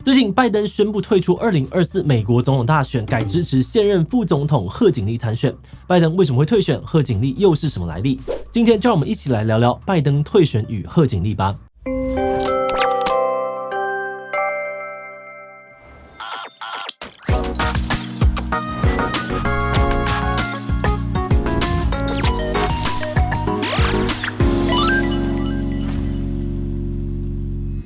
最近，拜登宣布退出2024美国总统大选，改支持现任副总统贺锦丽参选。拜登为什么会退选？贺锦丽又是什么来历？今天就让我们一起来聊聊拜登退选与贺锦丽吧。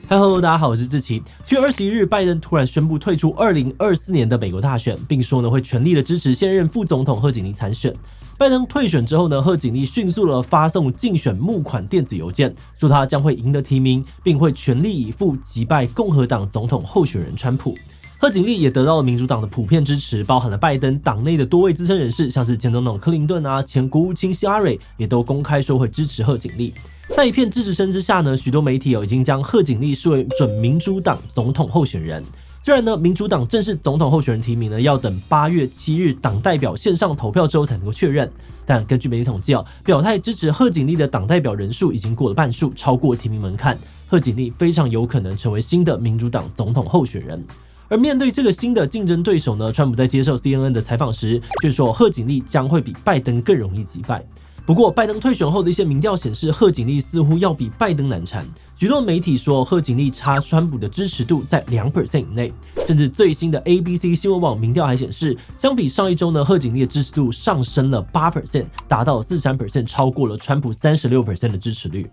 Hello， 大家好，我是志奇。7月21日，拜登突然宣布退出2024年的美国大选，并说会全力的支持现任副总统贺锦丽参选。拜登退选之后呢，贺锦丽迅速的发送竞选募款电子邮件，说他将会赢得提名，并会全力以赴击败共和党总统候选人川普。贺锦丽也得到了民主党的普遍支持，包含了拜登党内的多位资深人士，像是前总统克林顿前国务卿希拉蕊也都公开说会支持贺锦丽。在一片支持声之下呢，许多媒体已经将贺锦丽视为准民主党总统候选人。虽然呢，民主党正式总统候选人提名呢要等8月7日党代表线上投票之后才能够确认，但根据媒体统计表态支持贺锦丽的党代表人数已经过了半数，超过提名门槛。贺锦丽非常有可能成为新的民主党总统候选人。而面对这个新的竞争对手呢，川普在接受 CNN 的采访时却说贺锦丽将会比拜登更容易击败。不过，拜登退选后的一些民调显示，贺锦丽似乎要比拜登难缠。许多媒体说，贺锦丽差川普的支持度在 2% 以内，甚至最新的 ABC 新闻网民调还显示，相比上一周呢，贺锦丽的支持度上升了 8%， 达到 43%， 超过了川普 36% 的支持率。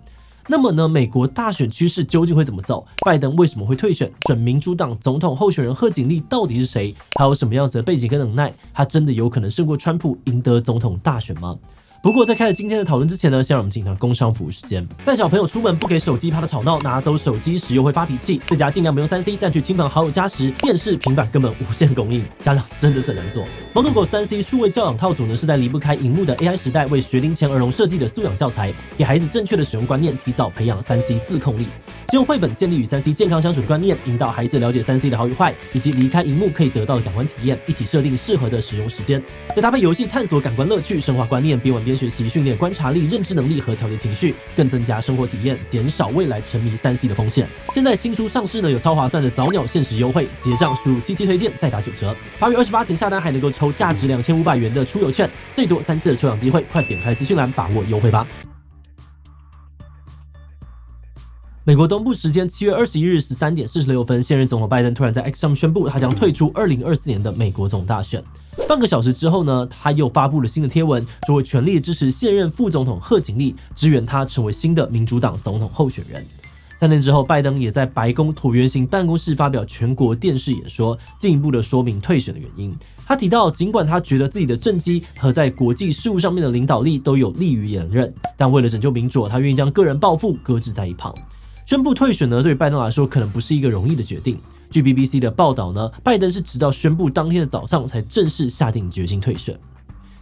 那么呢，美国大选趋势究竟会怎么走？拜登为什么会退选？准民主党总统候选人贺锦丽到底是谁？还有什么样子的背景跟能耐？他真的有可能胜过川普，赢得总统大选吗？不过在开始今天的讨论之前呢，先让我们进行工商服务时间。带小朋友出门不给手机怕他吵闹，拿走手机时又会发脾气，在家尽量不用3C， 但去亲朋好友家时，电视、平板根本无限供应，家长真的是很难做。猫狗狗3C 数位教养套组呢，是在离不开荧幕的 AI 时代，为学龄前儿童设计的素养教材，给孩子正确的使用观念，提早培养3C 自控力。使用绘本建立与3C 健康相处的观念，引导孩子了解3C 的好与坏，以及离开荧幕可以得到的感官体验，一起设定适合的使用时间，再搭配游戏探索感官乐趣，深化观念，边玩边学习，训练观察力、认知能力和调节情绪，更增加生活体验，减少未来沉迷3C 的风险。现在新书上市呢，有超划算的早鸟限时优惠，结账输入77推荐再打9折。8月28前下单还能够抽价值2500元的出游券，最多3次的抽奖机会，快点开资讯栏把握优惠吧。美国东部时间7月21日13点46分，现任总统拜登突然在 X 上宣布，他将退出2024年的美国总统大选。半个小时之后呢，他又发布了新的贴文，说会全力支持现任副总统贺锦丽，支援他成为新的民主党总统候选人。3年之后，拜登也在白宫椭圆形办公室发表全国电视演说，进一步的说明退选的原因。他提到，尽管他觉得自己的政绩和在国际事务上面的领导力都有利于连任，但为了拯救民主，他愿意将个人抱负搁置在一旁。宣布退选呢，对拜登来说可能不是一个容易的决定。据 BBC 的报道呢，拜登是直到宣布当天的早上才正式下定决心退选。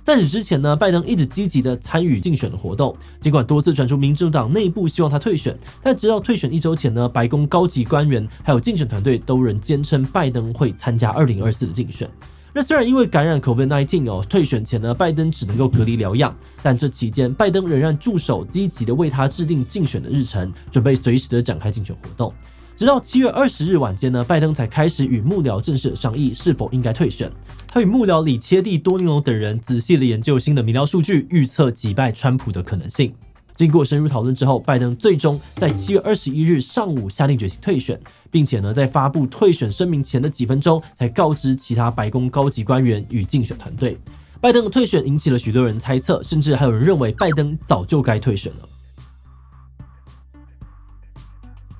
在此之前呢，拜登一直积极的参与竞选的活动，尽管多次传出民主党内部希望他退选，但直到退选1周前呢，白宫高级官员还有竞选团队都仍坚称拜登会参加2024的竞选。那虽然因为感染 COVID-19 退选前呢，拜登只能够隔离疗养，但这期间拜登仍然驻守，积极的为他制定竞选的日程，准备随时的展开竞选活动。直到7月20日晚间呢，拜登才开始与幕僚正式的商议是否应该退选。他与幕僚里切蒂多尼龙等人仔细的研究新的民调数据，预测击败川普的可能性。经过深入讨论之后，拜登最终在7月21日上午下定决心退选，并且呢，在发布退选声明前的几分钟才告知其他白宫高级官员与竞选团队。拜登的退选引起了许多人猜测，甚至还有人认为拜登早就该退选了。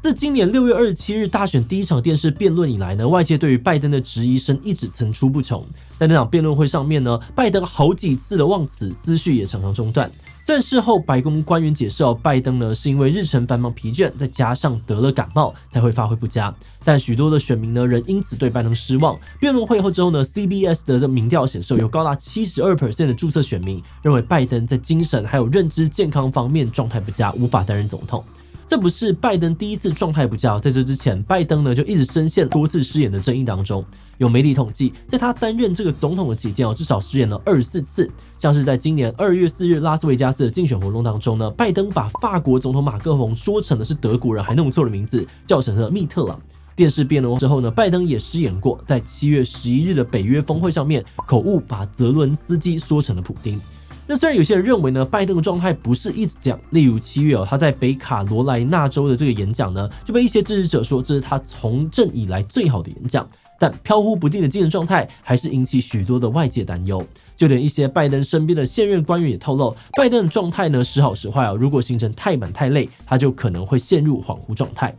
自今年6月27日大选第一场电视辩论以来呢，外界对于拜登的质疑声一直层出不穷。在那场辩论会上面呢，拜登好几次的忘词，思绪也常常中断。虽然事后白宫官员解释拜登呢是因为日程繁忙疲倦，再加上得了感冒才会发挥不佳，但许多的选民呢仍因此对拜登失望。辩论会后之后呢 ，CBS 的民调显示有高达 72% 的注册选民认为拜登在精神还有认知健康方面状态不佳，无法担任总统。这不是拜登第一次状态不佳，在这之前，拜登呢就一直深陷多次失言的争议当中。有媒体统计，在他担任这个总统的期间至少失言了24次。像是在今年2月4日拉斯维加斯的竞选活动当中呢，拜登把法国总统马克宏说成的是德国人，还弄错了名字，叫成了密特朗。电视辩论之后呢，拜登也失言过，在7月11日的北约峰会上面口误把泽伦斯基说成了普丁。那虽然有些人认为呢，拜登的状态不是一直这样，例如7月他在北卡罗来纳州的这个演讲呢，就被一些支持者说这是他从政以来最好的演讲，但飘忽不定的精神状态还是引起许多的外界担忧。就连一些拜登身边的现任官员也透露，拜登的状态呢时好时坏如果行程太满太累，他就可能会陷入恍惚状态。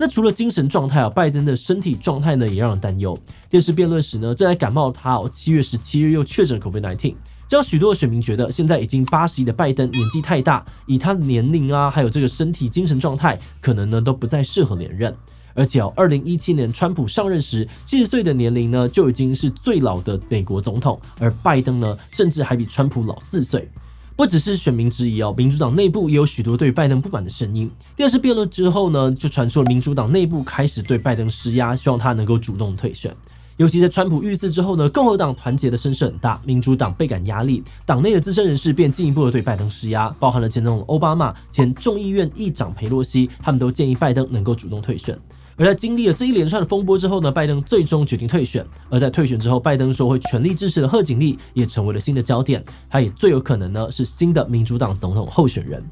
那除了精神状态拜登的身体状态呢也让人担忧。电视辩论时呢，正在感冒的他7月17日又确诊 COVID-19。这让许多的选民觉得，现在已经81的拜登年纪太大，以他的年龄还有这个身体精神状态，可能呢都不再适合连任。而且2017年川普上任时，70岁的年龄呢就已经是最老的美国总统，而拜登呢甚至还比川普老4岁。不只是选民质疑民主党内部也有许多对拜登不满的声音。电视辩论之后呢，就传出了民主党内部开始对拜登施压，希望他能够主动退选。尤其在川普遇刺之后呢，共和党团结的声势很大，民主党倍感压力，党内的资深人士便进一步的对拜登施压，包含了前总统奥巴马、前众议院议长裴洛西，他们都建议拜登能够主动退选。而在经历了这一连串的风波之后呢，拜登最终决定退选。而在退选之后，拜登说会全力支持的贺锦丽也成为了新的焦点，他也最有可能呢是新的民主党总统候选人。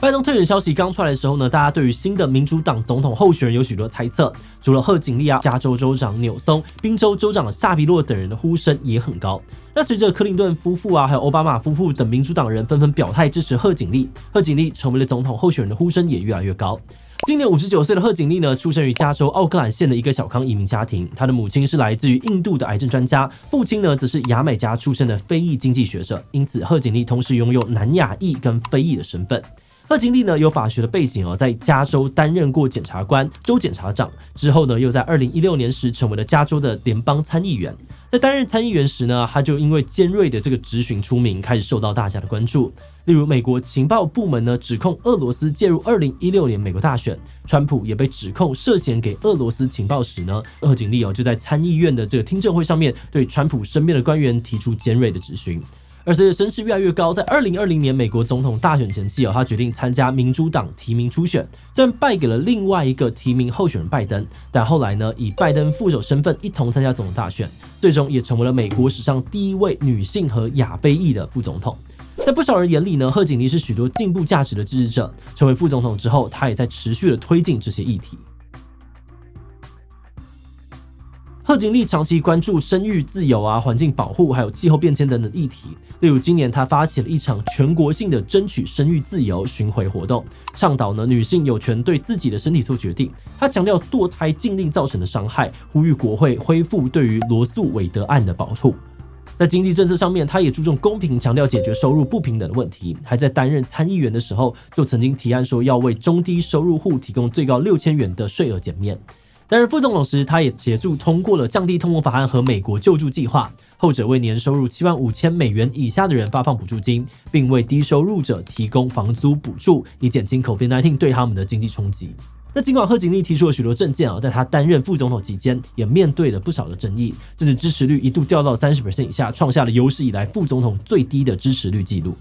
拜登退选消息刚出来的时候呢，大家对于新的民主党总统候选人有许多猜测，除了贺锦丽加州州长纽松、宾州州长夏比洛等人的呼声也很高。那随着克林顿夫妇还有奥巴马夫妇等民主党人纷纷表态支持贺锦丽，贺锦丽成为了总统候选人的呼声也越来越高。今年59岁的贺锦丽呢，出生于加州奥克兰县的一个小康移民家庭，他的母亲是来自于印度的癌症专家，父亲呢则是牙买加出身的非裔经济学者，因此贺锦丽同时拥有南亚裔跟非裔的身份。贺锦丽呢有法学的背景在加州担任过检察官、州检察长，之后呢又在2016年时成为了加州的联邦参议员。在担任参议员时呢，他就因为尖锐的这个质询出名，开始受到大家的关注。例如，美国情报部门呢指控俄罗斯介入2016年美国大选，川普也被指控涉嫌给俄罗斯情报时呢，贺锦丽就在参议院的这个听证会上面对川普身边的官员提出尖锐的质询。而随着声势越来越高，在2020年美国总统大选前夕他决定参加民主党提名初选，虽然败给了另外一个提名候选人拜登，但后来呢以拜登副手身份一同参加总统大选，最终也成为了美国史上第一位女性和亚非裔的副总统。在不少人眼里呢，贺锦丽是许多进步价值的支持者，成为副总统之后，他也在持续的推进这些议题。贺锦丽长期关注生育自由环境保护还有气候变迁等等议题，例如今年她发起了一场全国性的争取生育自由巡回活动，倡导女性有权对自己的身体做决定。她强调堕胎禁令造成的伤害，呼吁国会恢复对于罗素韦德案的保护。在经济政策上面，他也注重公平，强调解决收入不平等的问题。还在担任参议员的时候，就曾经提案说要为中低收入户提供最高6000元的税额减免。担任副总统时，他也协助通过了降低通膨法案和美国救助计划，后者为年收入75000美元以下的人发放补助金，并为低收入者提供房租补助，以减轻 COVID-19 对他们的经济冲击。那尽管贺锦丽提出了许多政见在他担任副总统期间也面对了不少的争议，政治支持率一度掉到 30% 以下，创下了有史以来副总统最低的支持率纪录。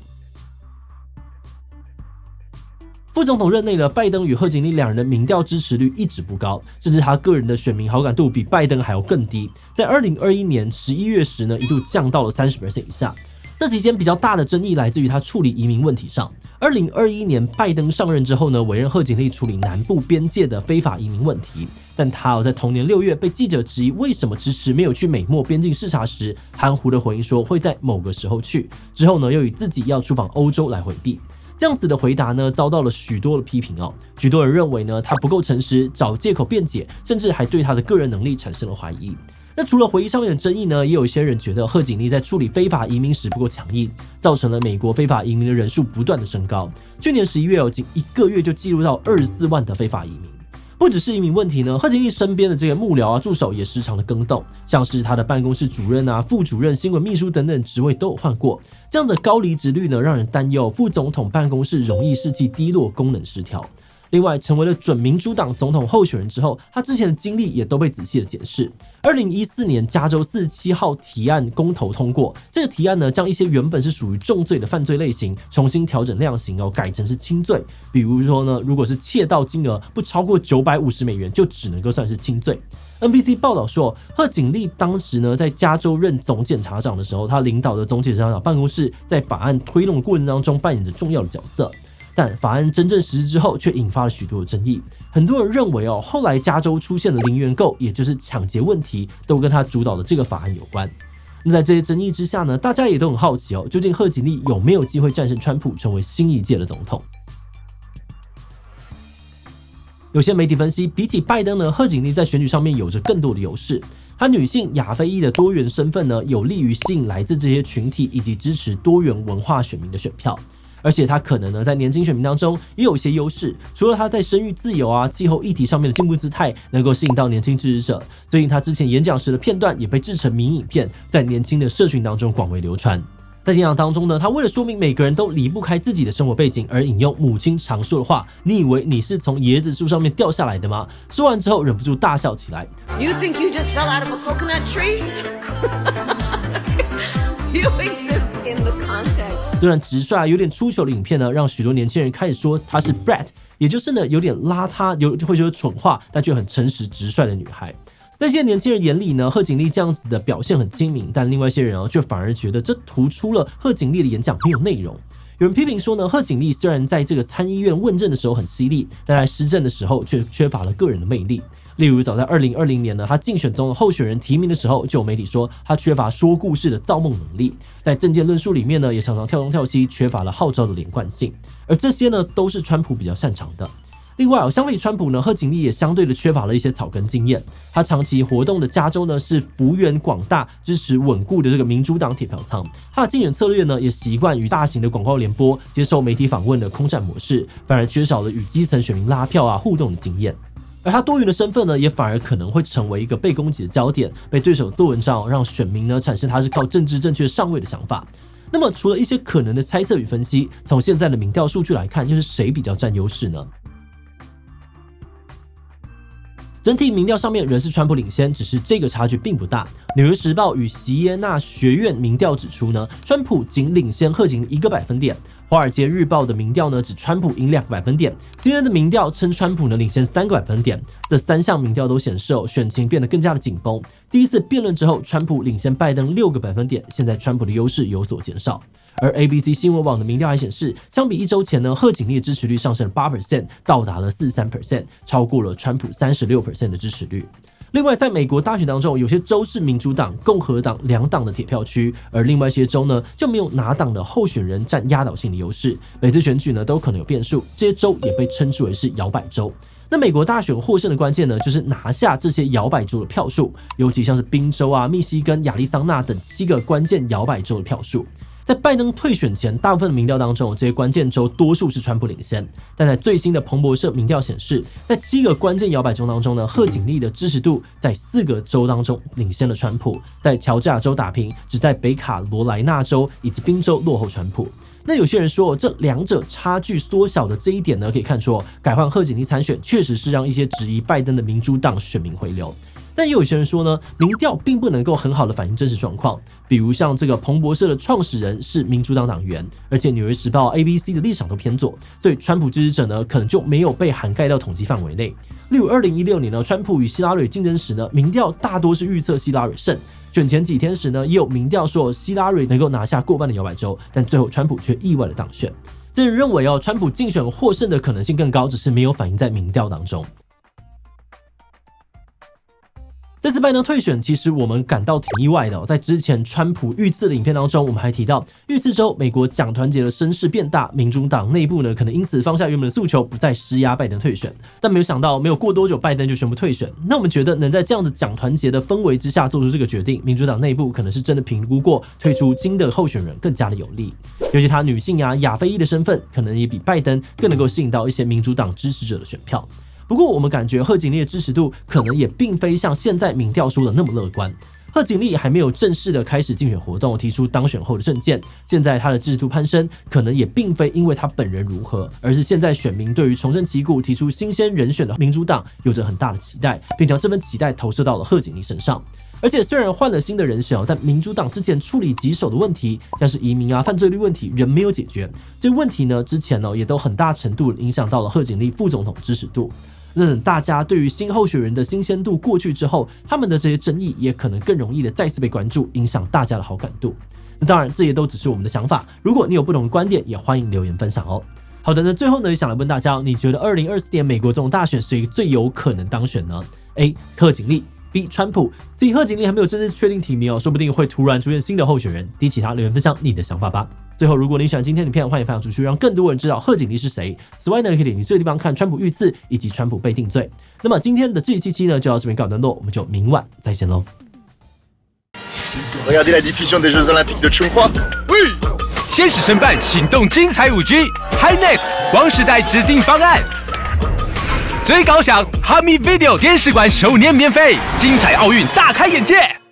副总统任内的拜登与贺锦丽两人的民调支持率一直不高，甚至他个人的选民好感度比拜登还要更低，在2021年11月时呢，一度降到了 30% 以下。这期间比较大的争议来自于他处理移民问题上。2021年拜登上任之后呢，委任贺锦丽处理南部边界的非法移民问题，但他在同年6月被记者质疑为什么迟迟没有去美墨边境视察时，含糊的回应说会在某个时候去，之后呢又以自己要出访欧洲来回避。这样子的回答呢，遭到了许多的批评许多人认为呢他不够诚实，找借口辩解，甚至还对他的个人能力产生了怀疑。那除了回忆上面的争议呢，也有一些人觉得贺锦丽在处理非法移民时不够强硬，造成了美国非法移民的人数不断的升高。去年11月仅1个月就记录到24万的非法移民。不只是移民问题呢，贺锦丽身边的这个幕僚助手也时常的更动，像是他的办公室主任副主任、新闻秘书等等职位都有换过。这样的高离职率呢，让人担忧副总统办公室容易士气低落、功能失调。另外成为了准民主党总统候选人之后，他之前的经历也都被仔细的检视。2014年加州47号提案公投通过，这个提案呢将一些原本是属于重罪的犯罪类型重新调整量刑改成是轻罪。比如说呢，如果是窃盗金额不超过$950，就只能够算是轻罪。NBC 报道说，贺锦丽当时呢在加州任总检察长的时候，他领导的总检察长办公室在法案推动的过程当中扮演着重要的角色。但法案真正实施之后，却引发了许多的争议。很多人认为后来加州出现的零元购，也就是抢劫问题，都跟他主导的这个法案有关。那在这些争议之下呢，大家也都很好奇究竟贺锦丽有没有机会战胜川普，成为新一届的总统？有些媒体分析，比起拜登呢，贺锦丽在选举上面有着更多的优势。她女性亚非裔的多元身份呢，有利于吸引来自这些群体以及支持多元文化选民的选票。而且他可能呢在年轻选民当中也有一些优势，除了他在生育自由气候议题上面的进步姿态能够吸引到年轻支持者，最近他之前演讲时的片段也被制成迷影片，在年轻的社群当中广为流传。在演讲当中呢，他为了说明每个人都离不开自己的生活背景，而引用母亲常说的话：“你以为你是从椰子树上面掉下来的吗？”说完之后忍不住大笑起来。You think you just fell out of a coconut tree? You exist in the context. 虽然直率有点出糗的影片呢，让许多年轻人开始说她是 brat， 也就是呢有点邋遢，会说蠢话，但却很诚实直率的女孩。在这些年轻人眼里呢，贺锦丽这样子的表现很亲民，但另外一些人却反而觉得这突出了贺锦丽的演讲没有内容。有人批评说呢，贺锦丽虽然在这个参议院问政的时候很犀利，但在施政的时候却缺乏了个人的魅力。例如，早在2020年呢，他竞选总统候选人提名的时候，就有媒体说他缺乏说故事的造梦能力，在政见论述里面呢，也常常跳东跳西，缺乏了号召的连贯性。而这些呢，都是川普比较擅长的。另外相比川普呢，贺锦丽也相对的缺乏了一些草根经验。他长期活动的加州呢，是幅员广大、支持稳固的这个民主党铁票仓。他的竞选策略呢，也习惯于大型的广告联播、接受媒体访问的空战模式，反而缺少了与基层选民拉票互动的经验。而他多元的身份呢，也反而可能会成为一个被攻击的焦点，被对手做文章，让选民呢产生他是靠政治正确上位的想法。那么，除了一些可能的猜测与分析，从现在的民调数据来看，又是谁比较占优势呢？整体民调上面仍是川普领先，只是这个差距并不大。纽约时报与席耶纳学院民调指出呢，川普仅领先贺锦丽1个百分点。华尔街日报的民调呢，指川普赢2个百分点。今天的民调称川普呢领先3个百分点。这3项民调都显示选情变得更加的紧绷。第一次辩论之后，川普领先拜登6个百分点，现在川普的优势有所减少。而 ABC 新闻网的民调还显示，相比1周前呢，贺锦丽的支持率上升了 8%， 到达了 43%， 超过了川普 36% 的支持率。另外，在美国大选当中，有些州是民主党、共和党两党的铁票区，而另外一些州呢，就没有哪党的候选人占压倒性的优势。每次选举呢，都可能有变数，这些州也被称之为是摇摆州。那美国大选获胜的关键呢，就是拿下这些摇摆州的票数，尤其像是宾州密西根、亚利桑那等7个关键摇摆州的票数。在拜登退选前，大部分的民调当中，这些关键州多数是川普领先。但在最新的彭博社民调显示，在7个关键摇摆州当中呢，贺锦丽的支持度在4个州当中领先了川普，在乔治亚州打平，只在北卡罗来纳州以及宾州落后川普。那有些人说，这两者差距缩小的这一点呢，可以看出改换贺锦丽参选，确实是让一些质疑拜登的民主党选民回流。但也有些人说呢，民调并不能够很好的反映真实状况，比如像这个彭博社的创始人是民主党党员，而且纽约时报、ABC 的立场都偏左，所以川普支持者呢可能就没有被涵盖到统计范围内。例如2016年呢，川普与希拉蕊竞争时呢，民调大多是预测希拉蕊胜。选前几天时呢，也有民调说希拉蕊能够拿下过半的摇摆州，但最后川普却意外的当选。这人认为川普竞选获胜的可能性更高，只是没有反映在民调当中。这次拜登退选，其实我们感到挺意外的在之前川普遇刺的影片当中，我们还提到遇刺之后，美国讲团结的声势变大，民主党内部呢可能因此放下原本的诉求，不再施压拜登退选。但没有想到，没有过多久，拜登就宣布退选。那我们觉得能在这样子讲团结的氛围之下做出这个决定，民主党内部可能是真的评估过，推出新的候选人更加的有利。尤其他女性亚非裔的身份，可能也比拜登更能够吸引到一些民主党支持者的选票。不过，我们感觉贺锦丽的支持度可能也并非像现在民调说的那么乐观。贺锦丽还没有正式的开始竞选活动，提出当选后的政见。现在他的支持度攀升，可能也并非因为他本人如何，而是现在选民对于重振旗鼓、提出新鲜人选的民主党有着很大的期待，并将这份期待投射到了贺锦丽身上。而且虽然换了新的人选，但民主党之前处理棘手的问题，像是移民犯罪率问题，仍没有解决。这个问题呢，之前也都很大程度影响到了贺锦丽副总统支持度。那等大家对于新候选人的新鲜度过去之后，他们的这些争议也可能更容易的再次被关注，影响大家的好感度。那当然，这也都只是我们的想法。如果你有不同的观点，也欢迎留言分享哦。好的，那最后呢，也想来问大家，你觉得2024年美国总统大选谁最有可能当选呢 ？A. 贺锦丽。B. 川普。C. 贺锦丽还没有正式确定提名说不定会突然出现新的候选人。D. 其他留言分享你的想法吧。最后，如果你喜欢今天的影片，欢迎分享出去，让更多人知道贺锦丽是谁。此外呢，可以点击这个地方看川普遇刺以及川普被定罪。那么今天的这一期呢，就到这边告一段落，我们就明晚再见喽。Regardez la diffusion des Jeux Olympiques de Chongqing. Oui. 先使申办启动精彩5G HiNet 光时代指定方案。最高享 Hami Video 电视馆首年免费，精彩奥运大开眼界。